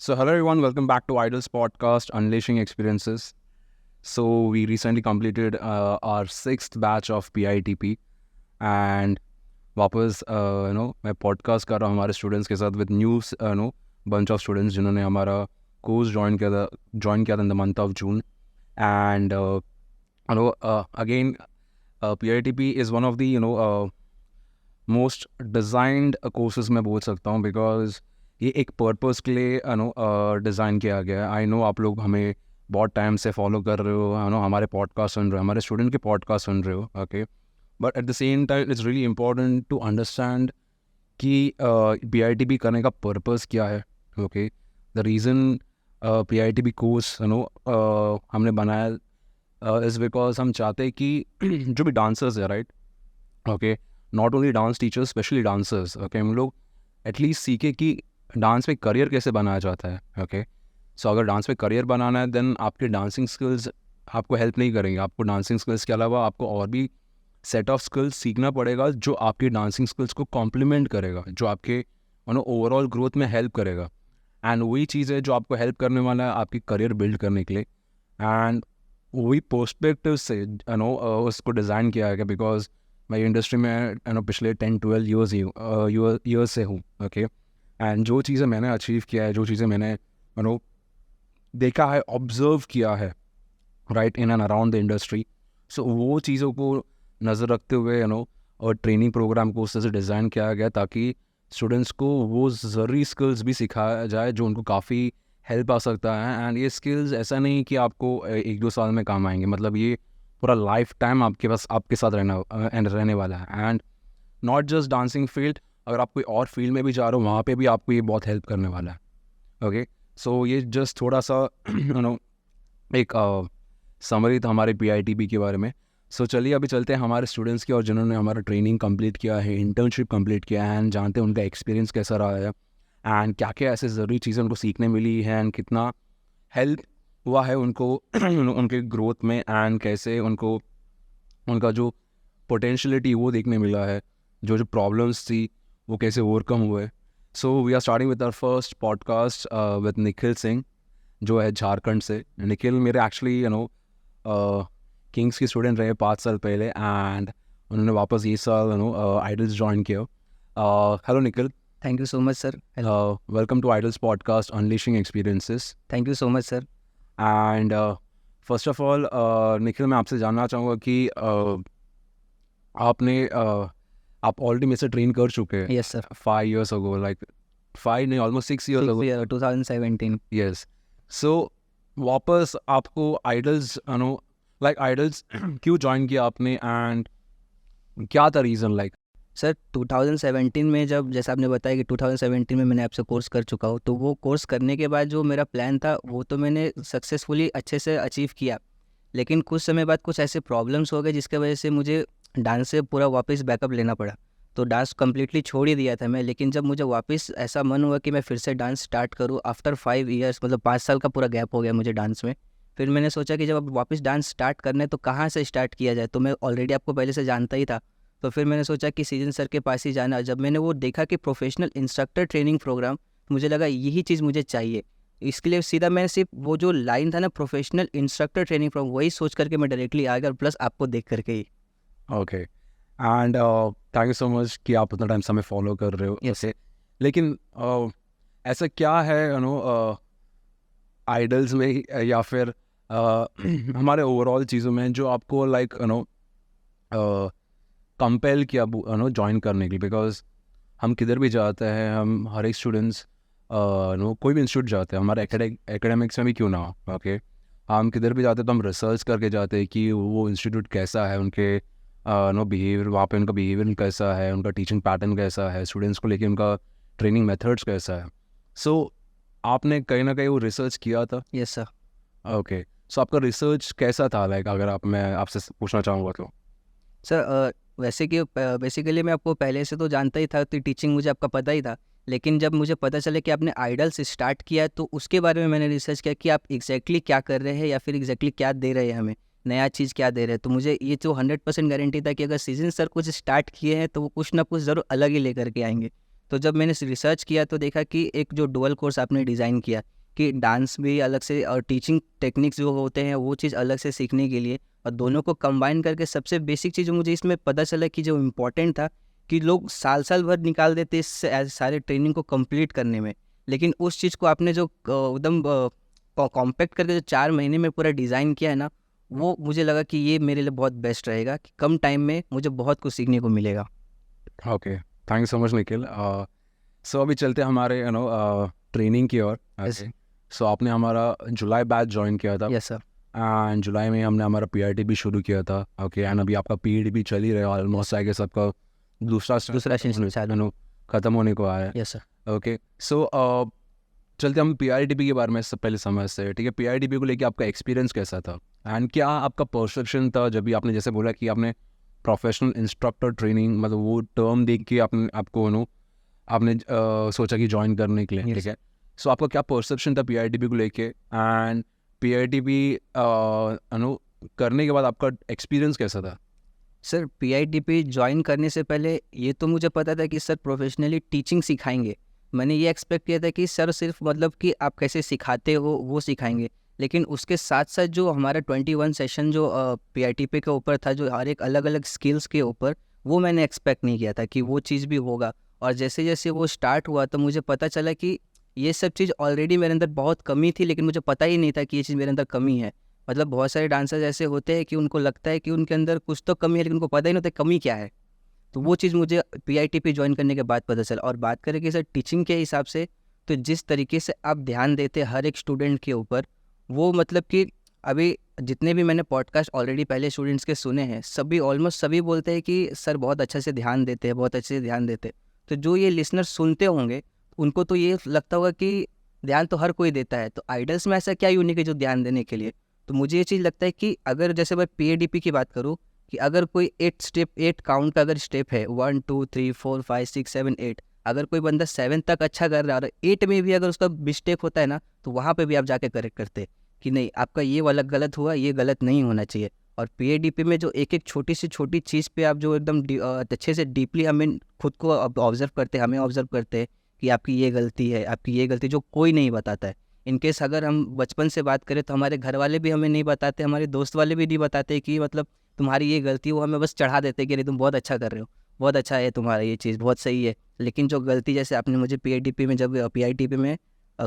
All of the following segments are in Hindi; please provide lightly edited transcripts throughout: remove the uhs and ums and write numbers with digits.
So, hello everyone, welcome back to Idol's podcast, Unleashing Experiences. So, we recently completed our sixth batch of PITP, and वापस मैं पॉडकास्ट कर रहा हूँ हमारे स्टूडेंट्स के साथ with new bunch of students जिन्होंने हमारा कोर्स ज्वाइन किया था in the month of June. And again PITP is one of the most designed courses मैं बोल सकता हूँ, बिकॉज ये एक पर्पस के लिए डिज़ाइन किया गया है. आई नो आप लोग हमें बहुत टाइम से फॉलो कर रहे हो, हमारे पॉडकास्ट सुन रहे हो, हमारे स्टूडेंट के पॉडकास्ट सुन रहे हो, okay. But at the same time it's really important to understand कि PITP करने का पर्पस क्या है, okay. The reason PITP course हमने बनाया इज़ बिकॉज हम चाहते हैं कि जो भी डांसर्स है, right, okay, not only dance teachers, specially dancers, okay, हम लोग एटलीस्ट सीखे कि डांस में करियर कैसे बनाया जाता है, ओके. सो अगर डांस में करियर बनाना है देन आपके डांसिंग स्किल्स आपको हेल्प नहीं करेंगे. आपको डांसिंग स्किल्स के अलावा आपको और भी सेट ऑफ स्किल्स सीखना पड़ेगा जो आपकी डांसिंग स्किल्स को कॉम्प्लीमेंट करेगा, जो आपके ओवरऑल ग्रोथ में हेल्प करेगा. एंड वही चीज़ है जो आपको हेल्प करने वाला है आपकी करियर बिल्ड करने के लिए. एंड वही पर्सपेक्टिव से उसको डिज़ाइन किया है, बिकॉज मैं इंडस्ट्री में पिछले 10-12 ईयर्स से हूँ, ओके. एंड जो चीज़ें मैंने अचीव किया है, जो चीज़ें मैंने देखा है, ऑब्जर्व किया है, right, in and around the industry, so वो चीज़ों को नज़र रखते हुए और ट्रेनिंग प्रोग्राम को उस तरह से डिज़ाइन किया गया ताकि स्टूडेंट्स को वो ज़रूरी स्किल्स भी सिखाया जाए जो उनको काफ़ी हेल्प आ सकता है. एंड ये स्किल्स ऐसा नहीं कि आपको 1-2 साल में काम आएंगे, मतलब ये पूरा लाइफ टाइम आपके साथ रहने वाला है. And not just dancing field, अगर आप कोई और फील्ड में भी जा रहे हो वहाँ पे भी आपको ये बहुत हेल्प करने वाला है, ओके. सो ये जस्ट थोड़ा सा एक समरी था हमारे PITP के बारे में. सो चलिए अभी चलते हैं हमारे स्टूडेंट्स की, और जिन्होंने हमारा ट्रेनिंग कंप्लीट किया है, इंटर्नशिप कंप्लीट किया है, एंड जानते हैं उनका एक्सपीरियंस कैसा रहा है, एंड क्या क्या ऐसे ज़रूरी चीज़ें उनको सीखने मिली है, एंड कितना हेल्प हुआ है उनको उनके ग्रोथ में, एंड कैसे उनको उनका जो पोटेंशियलिटी वो देखने मिला है, जो प्रॉब्लम्स थी वो कैसे ओवरकम हुए. So we are starting with our first podcast with Nikhil Singh, जो है झारखंड से. निखिल मेरे एक्चुअली किंग्स की स्टूडेंट रहे 5 साल पहले, एंड उन्होंने वापस ये साल आइडल्स ज्वाइन किया. Hello Nikhil. Thank you so much, sir. Welcome to idols podcast unleashing experiences. Thank you so much, sir. And first of all Nikhil, मैं आपसे जानना चाहूँगा कि आप ऑलरेडी मेरे से ट्रेन कर चुके हैं. Yes, sir. 5 years ago, like 5 नहीं, almost 6 years ago. 2017. Yes. So वापस आपको आइडल्स आइडल्स क्यों ज्वाइन किया आपने, एंड क्या था रीज़न लाइक? सर 2017 में, जब जैसा आपने बताया कि 2017 में मैंने आपसे कोर्स कर चुका हूँ, तो वो कोर्स करने के बाद जो मेरा प्लान था वो तो मैंने सक्सेसफुली अच्छे से अचीव किया. लेकिन कुछ समय बाद कुछ ऐसे प्रॉब्लम्स हो गए जिसके वजह से मुझे डांस से पूरा वापस बैकअप लेना पड़ा. तो डांस कम्प्लीटली छोड़ ही दिया था मैं. लेकिन जब मुझे वापस ऐसा मन हुआ कि मैं फिर से डांस स्टार्ट करूँ आफ्टर 5 years, मतलब 5 साल का पूरा गैप हो गया मुझे डांस में. फिर मैंने सोचा कि जब अब वापस डांस स्टार्ट करना है तो कहाँ से स्टार्ट किया जाए. तो मैं ऑलरेडी आपको पहले से जानता ही था, तो फिर मैंने सोचा कि सीजन सर के पास ही जाना. जब मैंने वो देखा कि प्रोफेशनल इंस्ट्रक्टर ट्रेनिंग प्रोग्राम, तो मुझे लगा यही चीज़ मुझे चाहिए. इसके लिए सीधा मैंने सिर्फ वो जो लाइन था ना, प्रोफेशनल इंस्ट्रक्टर ट्रेनिंग प्रोग्राम, वही सोच करके मैं डायरेक्टली आ गया, प्लस आपको देख करके ही. Okay. And thank you so much कि आप उतना टाइम से हमें फॉलो कर रहे हो. Yes. लेकिन ऐसा क्या है आइडल्स में या फिर हमारे ओवरऑल चीज़ों में जो आपको लाइक कंपेल किया ज्वाइन करने के लिए? बिकॉज हम किधर भी जाते हैं, हम हर एक स्टूडेंट्स कोई भी इंस्टीट्यूट जाते हैं, हमारे एकेडमिक्स में भी क्यों ना हो, ओके, हम किधर भी जाते हैं तो हम रिसर्च करके जाते हैं कि वो इंस्टीट्यूट कैसा है, उनके बिहेवियर, वहाँ पे उनका बिहेवियर कैसा है, उनका टीचिंग पैटर्न कैसा है, स्टूडेंट्स को लेके उनका ट्रेनिंग मेथड्स कैसा है. सो आपने कहीं ना कहीं वो रिसर्च किया था? Yes sir. ओके. सो आपका रिसर्च कैसा था, लाइक अगर मैं आपसे पूछना चाहूँगा तो? सर वैसे कि बेसिकली मैं आपको पहले से तो जानता ही था, तो टीचिंग मुझे आपका पता ही था. लेकिन जब मुझे पता चला कि आपने आइडल्स स्टार्ट किया है, तो उसके बारे में मैंने रिसर्च किया कि आप एग्जैक्टली क्या कर रहे हैं, या फिर एग्जैक्टली क्या दे रहे हैं, हमें नया चीज़ क्या दे रहे हैं. तो मुझे ये तो 100% गारंटी था कि अगर सीजन सर कुछ स्टार्ट किए हैं तो वो कुछ ना कुछ ज़रूर अलग ही लेकर के आएंगे. तो जब मैंने रिसर्च किया तो देखा कि एक जो डुअल कोर्स आपने डिज़ाइन किया, कि डांस भी अलग से और टीचिंग टेक्निक्स जो होते हैं वो चीज़ अलग से सीखने के लिए, और दोनों को कंबाइन करके सबसे बेसिक चीज़ जो मुझे इसमें पता चला कि जो इम्पोर्टेंट था कि लोग साल भर निकाल देते इस सारे ट्रेनिंग को कंप्लीट करने में, लेकिन उस चीज़ को आपने जो एकदम कॉम्पैक्ट करके जो 4 महीने में पूरा डिज़ाइन किया है ना, वो मुझे लगा कि ये मेरे लिए बहुत बेस्ट रहेगा कि कम टाइम में मुझे बहुत कुछ सीखने को मिलेगा। Okay, thank you so much Nikhil. So अभी चलते हैं हमारे ट्रेनिंग की ओर। Yes. सो आपने हमारा जुलाई बैच ज्वाइन किया था यस सर। एंड जुलाई में हमने हमारा पीआईटी भी शुरू किया था। ओके, एंड अभी आपका पीईडी भी चल ही रहा है ऑलमोस्ट, आई गेस आपका दूसरा सेशन चालू। ख़त्म होने को आया है। Yes sir. ओके, सो चलते हम पीआईटीपी के बारे में सब पहले समझते हैं। ठीक है, पीआईटीपी को लेके आपका एक्सपीरियंस कैसा था एंड क्या आपका परसेप्शन था जब भी आपने जैसे बोला कि आपने प्रोफेशनल इंस्ट्रक्टर ट्रेनिंग, मतलब वो टर्म देख के आपने आपको आपने सोचा कि ज्वाइन करने के लिए। Yes. ठीक है, सो आपका क्या परसेप्शन था पीआईटीपी को लेके एंड पीआईटीपी करने के बाद आपका एक्सपीरियंस कैसा था? सर पीआईटीपी ज्वाइन करने से पहले ये तो मुझे पता था कि सर प्रोफेशनली टीचिंग सिखाएंगे। मैंने ये एक्सपेक्ट किया था कि सर सिर्फ मतलब कि आप कैसे सिखाते हो वो सिखाएंगे, लेकिन उसके साथ साथ जो हमारा 21 सेशन जो पीआईटीपी के ऊपर था, जो हर एक अलग अलग स्किल्स के ऊपर, वो मैंने एक्सपेक्ट नहीं किया था कि वो चीज़ भी होगा। और जैसे जैसे वो स्टार्ट हुआ तो मुझे पता चला कि ये सब चीज़ ऑलरेडी मेरे अंदर बहुत कमी थी, लेकिन मुझे पता ही नहीं था कि ये चीज़ मेरे अंदर कमी है। मतलब बहुत सारे डांसर्स ऐसे होते हैं कि उनको लगता है कि उनके अंदर कुछ तो कमी है, लेकिन उनको पता ही नहीं होता कमी क्या है। तो वो चीज़ मुझे पीआईटीपी ज्वाइन करने के बाद पता चला। और बात करें कि सर टीचिंग के हिसाब से, तो जिस तरीके से आप ध्यान देते हैं हर एक स्टूडेंट के ऊपर, वो मतलब कि अभी जितने भी मैंने पॉडकास्ट ऑलरेडी पहले स्टूडेंट्स के सुने हैं, सभी ऑलमोस्ट सभी बोलते हैं कि सर बहुत अच्छा से ध्यान देते हैं, बहुत अच्छे से ध्यान देते हैं। तो जो ये लिसनर सुनते होंगे उनको तो ये लगता होगा कि ध्यान तो हर कोई देता है, तो आइडल्स में ऐसा क्या यूनिक है जो ध्यान देने के लिए। तो मुझे ये चीज़ लगता है कि अगर जैसे मैं पीएडीपी की बात करूँ, कि अगर कोई 8 काउंट का अगर स्टेप है 1 2 3 4 5 6 7 8, अगर कोई बंदा 7 तक अच्छा कर रहा है और 8 में भी अगर उसका मिस्टेक होता है ना, तो वहाँ पे भी आप जाके करेक्ट करते हैं कि नहीं आपका ये वाला गलत हुआ, ये गलत नहीं होना चाहिए। और पीएडीपी में जो एक एक छोटी से छोटी चीज़ पे आप जो एकदम अच्छे से डीपली हमें खुद को ऑब्जर्व करते हैं, हमें ऑब्जर्व करते हैं कि आपकी ये गलती है, आपकी ये गलती, जो कोई नहीं बताता है। इनकेस अगर हम बचपन से बात करें तो हमारे घर वाले भी हमें नहीं बताते, हमारे दोस्त वाले भी नहीं बताते कि मतलब तुम्हारी ये गलती, वो हमें बस चढ़ा देते कि नहीं तुम बहुत अच्छा कर रहे हो, बहुत अच्छा है तुम्हारा, ये चीज़ बहुत सही है। लेकिन जो गलती जैसे आपने मुझे पीआईटीपी में जब पीआईटीपी में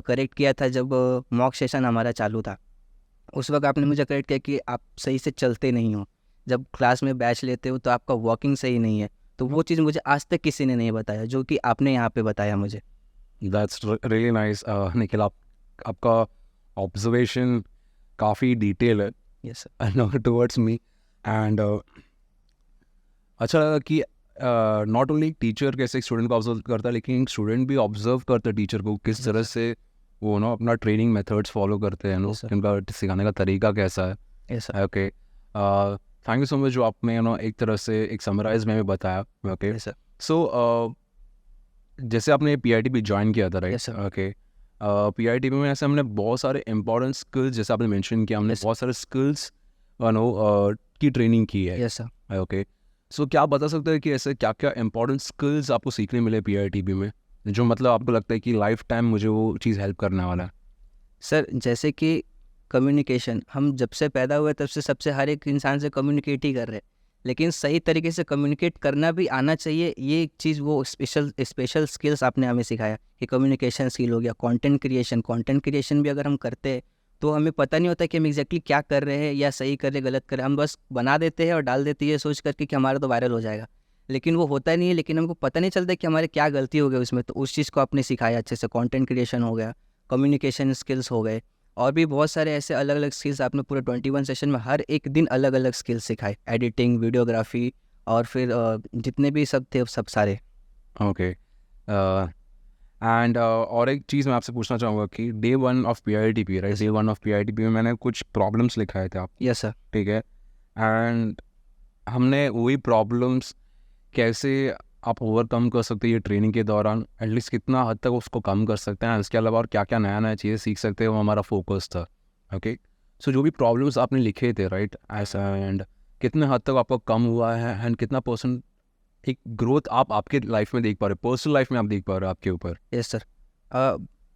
करेक्ट किया था, जब मॉक सेशन हमारा चालू था, उस वक्त आपने मुझे करेक्ट किया कि आप सही से चलते नहीं हो, जब क्लास में बैच लेते हो तो आपका वॉकिंग सही नहीं है। तो वो चीज़ मुझे आज तक किसी ने नहीं बताया जो कि आपने यहाँ पे बताया मुझे। दैट्स रियली नाइस निखिल, आपका ऑब्जर्वेशन काफ़ी डिटेल है yes sir. Towards me and अच्छा लगा कि नॉट ओनली टीचर कैसे स्टूडेंट को ऑब्जर्व करता है, लेकिन स्टूडेंट भी ऑब्जर्व करता है टीचर को किस तरह से वो अपना ट्रेनिंग मेथड्स फॉलो करते हैं, Yes, sir. उनका सिखाने का तरीका कैसा है। Yes sir. Okay, thank you so much जो आपने एक तरह से एक समराइज में भी बताया। Okay, yes sir. सो जैसे आपने पीआईटीपी ज्वाइन किया था, right? Yes, sir. Okay, PITP में ऐसे हमने बहुत सारे इंपॉर्टेंट स्किल्स, जैसे आपने मेंशन किया, हमने Yes. बहुत सारे स्किल्स की ट्रेनिंग की है। Yes sir. ओके, सो क्या आप बता सकते हैं कि ऐसे क्या क्या इंपॉर्टेंट स्किल्स आपको सीखने मिले पीआईटीपी में, जो मतलब आपको लगता है कि लाइफ टाइम मुझे वो चीज़ हेल्प करने वाला है? सर जैसे कि कम्युनिकेशन, हम जब से पैदा हुए तब से सबसे हर एक इंसान से कम्युनिकेट ही कर रहे हैं, लेकिन सही तरीके से कम्युनिकेट करना भी आना चाहिए। ये एक चीज़ वो स्पेशल स्किल्स आपने हमें सिखाया कि कम्युनिकेशन स्किल हो गया। कंटेंट क्रिएशन भी अगर हम करते हैं तो हमें पता नहीं होता कि हम एग्जैक्टली क्या कर रहे हैं, या सही कर रहे गलत कर रहे हैं। हम बस बना देते हैं और डाल देते हैं सोच करके कि हमारा तो वायरल हो जाएगा, लेकिन वो होता नहीं है। लेकिन हमको पता नहीं चलता कि हमारे क्या गलती हो गई उसमें, तो उस चीज़ को आपने सिखाया अच्छे से। कंटेंट क्रिएशन हो गया, कम्युनिकेशन स्किल्स हो गए, और भी बहुत सारे ऐसे अलग अलग स्किल्स आपने पूरे 21 सेशन में हर एक दिन अलग अलग स्किल्स सिखाए। एडिटिंग, वीडियोग्राफी, और फिर जितने भी सब थे सब सारे। ओके, एंड और एक चीज़ मैं आपसे पूछना चाहूँगा कि day 1 of PITP, right? Day 1 of PITP में मैंने कुछ प्रॉब्लम्स लिखाए थे आप, यस सर। ठीक है? एंड हमने वही प्रॉब्लम्स कैसे आप ओवरकम कर सकते हैं ये ट्रेनिंग के दौरान, एटलीस्ट कितना हद तक उसको कम कर सकते हैं, इसके अलावा और क्या क्या नया नया चीज़ें सीख सकते हैं, वो हमारा फोकस था। ओके, सो जो भी प्रॉब्लम्स आपने लिखे थे, राइट, ऐसा, एंड कितने हद तक आपका कम हुआ है एंड कितना % एक ग्रोथ आप आपके लाइफ में देख पा रहे हो, पर्सनल लाइफ में आप देख पा रहे हो आपके ऊपर? Yes sir.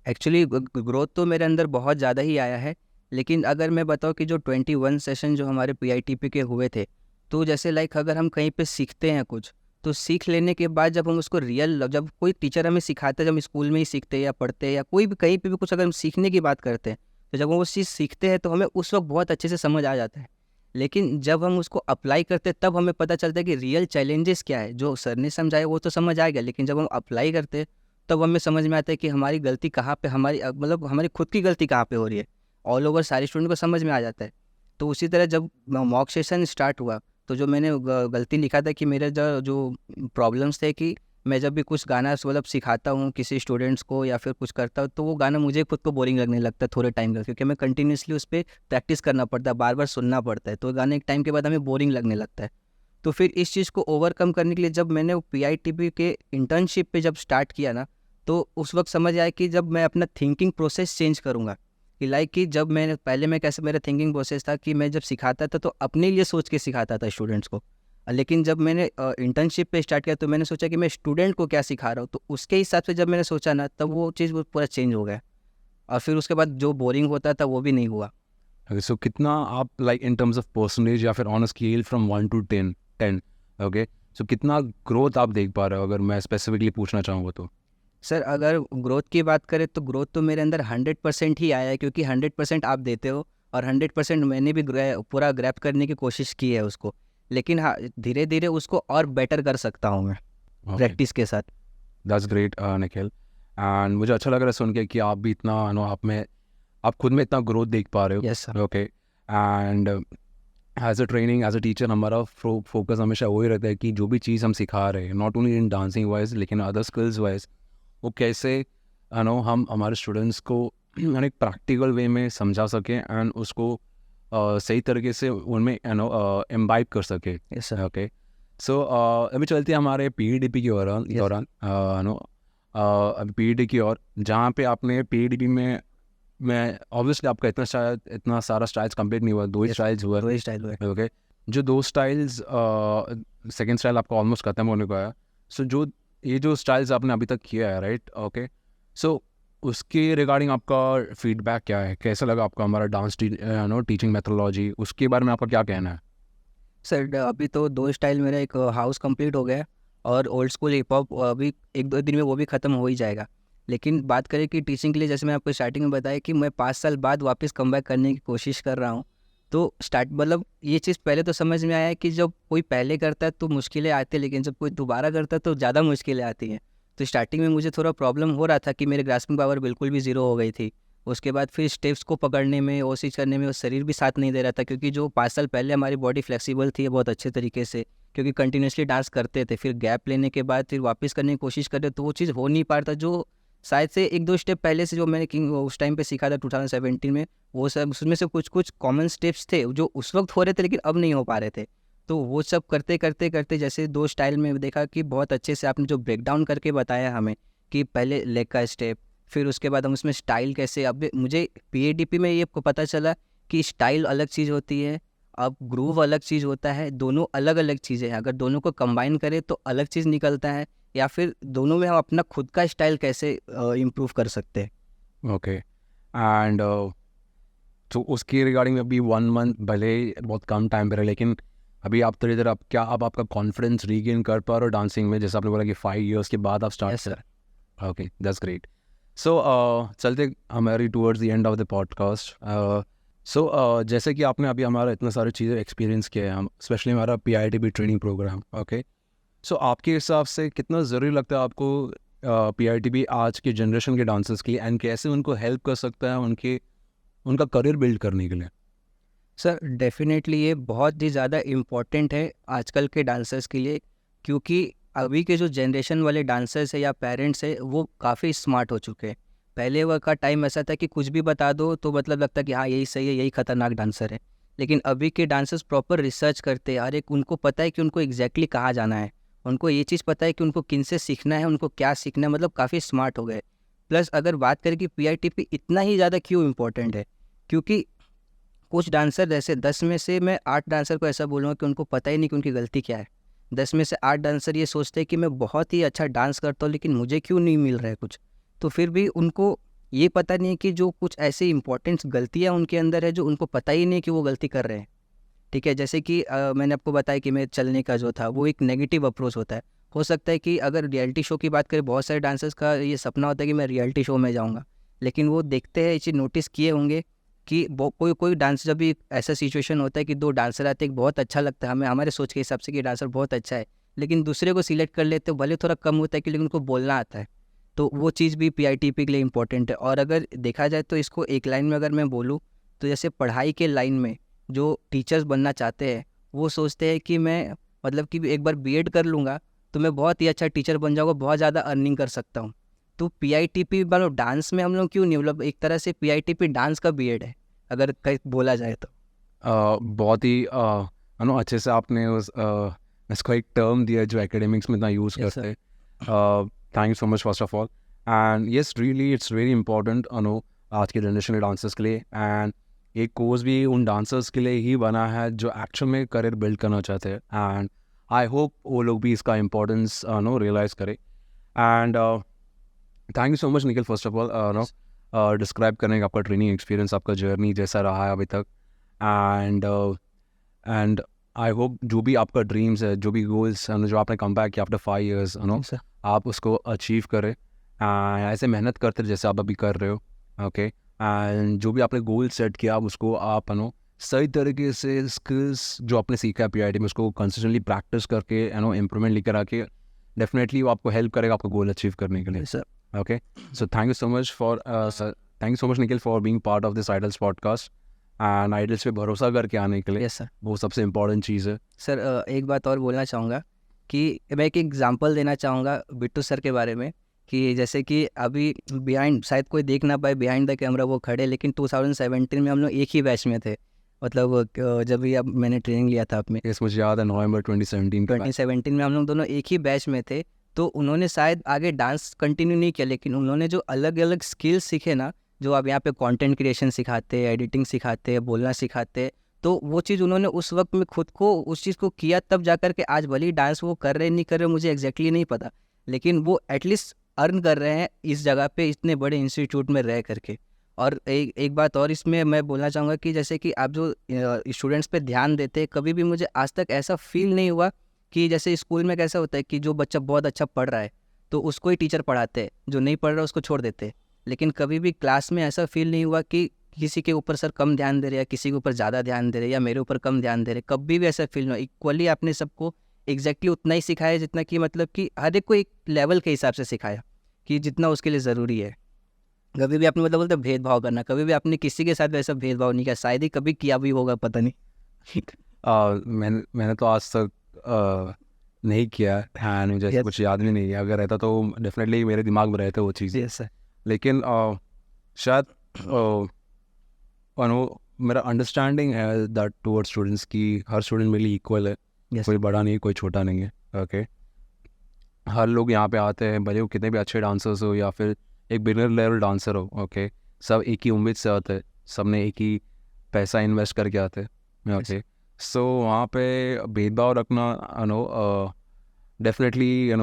एक्चुअली ग्रोथ तो मेरे अंदर बहुत ज़्यादा ही आया है, लेकिन अगर मैं बताऊँ कि जो 21 सेशन जो हमारे पीआईटीपी के हुए थे, तो जैसे लाइक अगर हम कहीं पे सीखते हैं कुछ, तो सीख लेने के बाद जब हम उसको जब कोई टीचर हमें सिखाता है, जब हम स्कूल में ही सीखते हैं या पढ़ते हैं या कोई भी कहीं पे भी कुछ अगर हम सीखने की बात करते हैं, तो जब हम वो चीज़ सीखते हैं तो हमें उस वक्त बहुत अच्छे से समझ आ जाता है। लेकिन जब हम उसको अप्लाई करते हैं तब हमें पता चलता है कि रियल चैलेंजेस क्या है। जो सर ने समझाया वो तो समझ आ गया, लेकिन जब हम अप्लाई करते हैं तब हमें समझ में आता है कि हमारी गलती कहाँ पे, मतलब हमारी खुद की गलती कहाँ पे हो रही है। ऑल ओवर सारे स्टूडेंट को समझ में आ जाता है। तो उसी तरह जब मॉक सेशन स्टार्ट हुआ, तो जो मैंने गलती लिखा था कि मेरे जो जो प्रॉब्लम्स थे कि मैं जब भी कुछ गाना मतलब सिखाता हूँ किसी स्टूडेंट्स को या फिर कुछ करता हूँ, तो वो गाना मुझे खुद को बोरिंग लगने लगता है थोड़े टाइम तक, क्योंकि मैं कंटिन्यूसली उस पर प्रैक्टिस करना पड़ता है, बार बार सुनना पड़ता है, तो गाने एक टाइम के बाद हमें बोरिंग लगने लगता है। तो फिर इस चीज़ को ओवरकम करने के लिए जब मैंने पीआईटीपी के इंटर्नशिप पे जब स्टार्ट किया ना, तो उस वक्त समझ आया कि जब मैं अपना थिंकिंग प्रोसेस चेंज करूँगा, कि लाइक कि जब मैंने पहले मैं कैसे मेरा थिंकिंग प्रोसेस था कि मैं जब सिखाता था तो अपने लिए सोच के सिखाता था स्टूडेंट्स को, लेकिन जब मैंने इंटर्नशिप पे स्टार्ट किया तो मैंने सोचा कि मैं स्टूडेंट को क्या सिखा रहा हूँ, तो उसके हिसाब से जब मैंने सोचा ना, तब वो चीज़ वो पूरा चेंज हो गया और फिर उसके बाद जो बोरिंग होता था वो भी नहीं हुआ। ओके, सो कितना आप like in terms of percentage या फिर on a scale from 1 to 10, okay, so कितना ग्रोथ आप देख पा रहे हो अगर मैं स्पेसिफिकली पूछना चाहूँगा तो? सर अगर ग्रोथ की बात करें तो ग्रोथ तो मेरे अंदर 100% ही आया है, क्योंकि 100% आप देते हो और 100% मैंने भी पूरा ग्रैब करने की कोशिश की है उसको। लेकिन हाँ, धीरे धीरे उसको और बेटर कर सकता हूँ मैं ओके, प्रैक्टिस के साथ। That's great Nikhil. एंड मुझे अच्छा लग रहा है सुन के कि आप भी इतना आप खुद में इतना ग्रोथ देख पा रहे यस सर। हो। Okay, and as a training as a teacher हमारा फोकस हमेशा वही रहता है कि जो भी चीज़ हम सिखा रहे हैं, not only in dancing wise लेकिन अदर स्किल्स वाइज, वो कैसे हम हमारे स्टूडेंट्स को एक प्रैक्टिकल वे में समझा सकें एंड उसको सही तरीके से उनमें इम्बाइब कर सके। Yes sir. ओके, सो अभी चलते हैं हमारे पीईडीपी के दौरान Yes. दौरान अभी पीईडी की ओर, जहाँ पे आपने पीईडीपी में मैं ऑब्वियसली आपका इतना सारा स्टाइल्स कंप्लीट नहीं हुआ, 2 ही Yes. स्टाइल्स हुआ। दो ही स्टाइल हुए। ओके, जो 2 स्टाइल्स सेकंड स्टाइल आपका ऑलमोस्ट खत्म होने को आया। सो जो स्टाइल्स आपने अभी तक किया है, राइट, ओके, सो उसके रिगार्डिंग आपका फीडबैक क्या है? कैसा लगा आपका हमारा डांस टीचिंग मेथोडोलॉजी? उसके बारे में आपका क्या कहना है? सर अभी तो दो स्टाइल मेरा एक हाउस कंप्लीट हो गया है और ओल्ड स्कूल हिप हॉप अभी एक दो दिन में वो भी ख़त्म हो ही जाएगा। लेकिन बात करें कि टीचिंग के लिए, जैसे मैं आपको स्टार्टिंग में बताया कि मैं 5 साल बाद वापस कम बैक करने की कोशिश कर रहा हूँ। तो स्टार्ट मतलब ये चीज़ पहले तो समझ में आया है कि जब कोई पहले करता है तो मुश्किलें आती हैं, लेकिन जब कोई दोबारा करता है तो ज़्यादा मुश्किलें आती हैं। तो स्टार्टिंग में मुझे थोड़ा प्रॉब्लम हो रहा था कि मेरे ग्रास्पिंग पावर बिल्कुल भी ज़ीरो हो गई थी। उसके बाद फिर स्टेप्स को पकड़ने में, वो चीज़ करने में वो शरीर भी साथ नहीं दे रहा था, क्योंकि जो 5 साल पहले हमारी बॉडी फ्लेक्सिबल थी बहुत अच्छे तरीके से, क्योंकि कंटिन्यूसली डांस करते थे, फिर गैप लेने के बाद फिर वापस करने की कोशिश करते, तो वो चीज़ हो नहीं पा रहा था। जो शायद से 1-2 स्टेप पहले से जो मैंने किंग उस टाइम पे सीखा था 2017 में, वो सब उसमें से कुछ कॉमन स्टेप्स थे जो उस वक्त हो रहे थे लेकिन अब नहीं हो पा रहे थे। तो वो सब करते करते करते जैसे 2 स्टाइल में देखा कि बहुत अच्छे से आपने जो ब्रेक डाउन करके बताया हमें कि पहले लेग का स्टेप, फिर उसके बाद हम उसमें स्टाइल कैसे, अब मुझे पीएडीपी में ये पता चला कि स्टाइल अलग चीज़ होती है, अब ग्रूव अलग चीज़ होता है, दोनों अलग अलग चीज़ें हैं। अगर दोनों को कंबाइन करें तो अलग चीज़ निकलता है, या फिर दोनों में हम अपना खुद का स्टाइल कैसे इम्प्रूव कर सकते हैं। ओके, एंड तो उसके रिगार्डिंग अभी 1 मंथ भले बहुत कम टाइम पर है, लेकिन अभी आप धीरे धीरे अब आपका कॉन्फिडेंस रीगेन कर पा रहे हो डांसिंग में, जैसे आपने बोला कि 5 years के बाद आप start yes sir. Okay, that's great. So चलते हमारी towards the end of the podcast. So जैसे कि आपने अभी हमारा इतने सारी चीज़ें एक्सपीरियंस किए हैं, हम स्पेशली हमारा पीआईटीपी ट्रेनिंग प्रोग्राम, ओके, सो आपके हिसाब से कितना ज़रूरी लगता है आपको पीआईटीपी आज के जनरेशन के डांसर्स के लिए, एंड कैसे उनको हेल्प कर सकता है उनका करियर बिल्ड करने के लिए? सर डेफिनेटली ये बहुत ही ज़्यादा इम्पोर्टेंट है आजकल के डांसर्स के लिए, क्योंकि अभी के जो जनरेशन वाले डांसर्स है या पेरेंट्स है वो काफ़ी स्मार्ट हो चुके हैं। पहले वह का टाइम ऐसा था कि कुछ भी बता दो तो मतलब लगता कि हाँ यही सही है, यही खतरनाक डांसर है। लेकिन अभी के डांसर्स प्रॉपर रिसर्च करते हैं, हर एक उनको पता है कि उनको एग्जैक्टली कहाँ जाना है, उनको ये चीज़ पता है कि उनको किन से सीखना है, उनको क्या सीखना है, मतलब काफ़ी स्मार्ट हो गए। प्लस अगर बात करें कि पीआईटीपी इतना ही ज़्यादा क्यों इम्पोर्टेंट है, क्योंकि कुछ डांसर जैसे 10 में से मैं 8 डांसर को ऐसा बोलूँगा कि उनको पता ही नहीं कि उनकी गलती क्या है। 10 में से 8 डांसर ये सोचते हैं कि मैं बहुत ही अच्छा डांस करता हूँ लेकिन मुझे क्यों नहीं मिल रहा है कुछ। तो फिर भी उनको ये पता नहीं है कि जो कुछ ऐसी इंपॉर्टेंट गलतियाँ उनके अंदर है जो उनको पता ही नहीं कि वो गलती कर रहे हैं। ठीक है, जैसे कि मैंने आपको बताया कि मैं चलने का जो था वो एक नेगेटिव अप्रोच होता है। हो सकता है कि अगर रियलिटी शो की बात करें, बहुत सारे डांसर्स का ये सपना होता है कि मैं रियलिटी शो में जाऊंगा, लेकिन वो देखते हैं, ये चीज़ नोटिस किए होंगे कि कोई कोई डांस, जब भी ऐसा सिचुएशन होता है कि दो डांसर आते हैं, बहुत अच्छा लगता है हमें हमारे सोच के हिसाब से कि डांसर बहुत अच्छा है, लेकिन दूसरे को सिलेक्ट कर लेते हैं, भले थोड़ा कम होता है कि, लेकिन उनको बोलना आता है। तो वो चीज़ भी PITP के लिए इंपॉर्टेंट है। और अगर देखा जाए तो इसको एक लाइन में अगर मैं बोलूँ, तो जैसे पढ़ाई के लाइन में जो टीचर्स बनना चाहते हैं, वो सोचते हैं कि मैं मतलब कि एक बार B.Ed कर लूँगा तो मैं बहुत ही अच्छा टीचर बन जाऊँगा, बहुत ज़्यादा अर्निंग कर सकता हूँ। तो PITP मतलब डांस में हम लोग क्यों नहीं, मतलब एक तरह से PITP डांस का B.Ed है, अगर कहीं बोला जाए तो। बहुत ही अच्छे से आपने इसको एक टर्म दिया जो एकेडमिक्स में इतना यूज़ Yes, करते हैं। Thank you so much first of all. And yes, really it's very important आज के जनरेशन के डांसर्स के लिए। एंड ये कोर्स भी उन डांसर्स के लिए ही बना है जो एक्चुअल में करियर बिल्ड करना चाहते हैं। एंड आई होप वो लोग भी इसका इम्पोर्टेंस रियलाइज़ करें। And thank you so much Nikhil first of all describe करने का आपका ट्रेनिंग एक्सपीरियंस, आपका जर्नी जैसा रहा है अभी तक। एंड आई होप जो भी आपका ड्रीम्स है, जो भी गोल्स जो आपने कम बैक किया आफ्टर 5 years Yes, sir. आप उसको अचीव करें। ऐसे मेहनत करते रहे जैसे आप अभी कर रहे हो। ओके, एंड जो भी आपने गोल सेट किया, आप उसको आप सही तरीके से स्किल्स जो आपने सीखा है PIT में, उसको कंसिस्टेंटली प्रैक्टिस करके इम्प्रूवमेंट लेकर आके डेफिनेटली वो आपको हेल्प करेगा आपका गोल अचीव करने के लिए। Yes, sir. Okay, so thank you so much thank you so much Nikhil for being part of this Idols podcast and Idols पे भरोसा करके आने के लिए। Yes, sir. वो सबसे इम्पोर्टेंट चीज़ है। सर एक बात और बोलना चाहूँगा कि मैं एक एग्जांपल देना चाहूँगा बिट्टू सर के बारे में, कि जैसे कि अभी बिहाइंड, शायद कोई देख ना पाए बिहाइंड द कैमरा वो खड़े, लेकिन 2017 में हम लोग एक ही बैच में थे। मतलब जब भी अब मैंने ट्रेनिंग लिया था अपने यस, मुझे याद है नवंबर 2017 का। 2017 में हम लोग दोनों एक ही बैच में थे। तो उन्होंने शायद आगे डांस कंटिन्यू नहीं किया, लेकिन उन्होंने जो अलग अलग स्किल्स सीखे ना, जो आप यहाँ पे कंटेंट क्रिएशन सिखाते हैं, एडिटिंग सिखाते हैं, बोलना सिखाते हैं, तो वो चीज़ उन्होंने उस वक्त में खुद को उस चीज़ को किया, तब जा कर के आज भले ही डांस वो कर रहे नहीं कर रहे मुझे एग्जैक्टली नहीं पता, लेकिन वो एटलीस्ट अर्न कर रहे हैं इस जगह पे इतने बड़े इंस्टीट्यूट में रह करके। और एक बात और इसमें मैं बोलना चाहूँगा कि जैसे कि आप जो स्टूडेंट्स पे ध्यान देते हैं, कभी भी मुझे आज तक ऐसा फील नहीं हुआ कि जैसे स्कूल में कैसा होता है कि जो बच्चा बहुत अच्छा पढ़ रहा है तो उसको ही टीचर पढ़ाते हैं, जो नहीं पढ़ रहा उसको छोड़ देते हैं, लेकिन कभी भी क्लास में ऐसा फील नहीं हुआ कि किसी के ऊपर सर कम ध्यान दे रहे या किसी के ऊपर ज़्यादा ध्यान दे रहे या मेरे ऊपर कम ध्यान दे रहे, कभी भी ऐसा फील नहीं हुआ। इक्वली आपने सबको एग्जैक्टली उतना ही सिखाया जितना कि मतलब कि हर एक को एक लेवल के हिसाब से सिखाया कि जितना उसके लिए ज़रूरी है। कभी भी आपने मतलब बोलते भेदभाव करना, कभी भी आपने किसी के साथ वैसा भेदभाव नहीं किया, शायद ही कभी किया भी होगा, पता नहीं। मैंने तो आज तक नहीं किया है, मुझे ऐसा Yes. कुछ याद भी नहीं है। अगर रहता तो डेफिनेटली मेरे दिमाग में रहते वो चीज़। Yes, sir. लेकिन शायद मेरा अंडरस्टैंडिंग है दैट टुवर्ड्स स्टूडेंट्स की हर स्टूडेंट मेरे लिए इक्वल है। Yes. कोई बड़ा नहीं, कोई छोटा नहीं है। ओके, हर लोग यहाँ पे आते हैं, भले वो कितने भी अच्छे डांसर्स हो या फिर एक बिगिनर लेवल डांसर हो। ओके, सब एक ही उम्मीद से आते हैं, सब ने एक ही पैसा इन्वेस्ट करके आते हैं। ओके, सो वहाँ पे भेदभाव रखना डेफिनेटली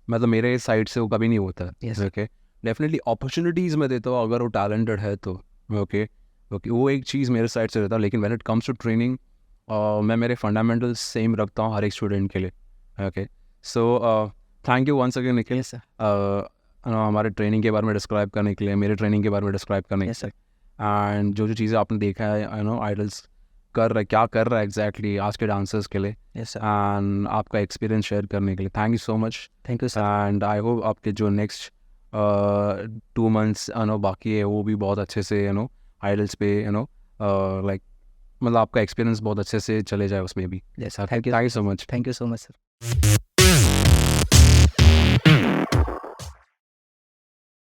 मतलब मेरे साइड से वो कभी नहीं होता है। Yes. ओके, डेफिनेटली अपॉर्चुनिटीज़ मैं देता हूँ अगर वो टैलेंटेड है तो। ओके, वो एक चीज़ मेरे साइड से रहता है, लेकिन when it comes to training मैं मेरे फंडामेंटल्स सेम रखता हूँ हर एक स्टूडेंट के लिए। Okay, so thank you once again Nikhil, Yes, sir. हमारे ट्रेनिंग के बारे में डिस्क्राइब करने के लिए, मेरे ट्रेनिंग के बारे में डिस्क्राइब करने Yes, के sir. लिए। एंड जो चीज़ें आपने देखा है आइडल्स क्या कर रहा है एग्जैक्टली आज के डांसर्स के लिए, Yes, sir. एंड आपका एक्सपीरियंस शेयर करने के लिए thank you so much. Thank you, sir. And I hope आपके जो नेक्स्ट 2 months बाकी है वो भी बहुत अच्छे से आइडल्स पे लाइक मतलब आपका एक्सपीरियंस बहुत अच्छे से चले जाए उसमें भी। Yes, sir. Thank you. Thank you so much. Thank you so much, sir.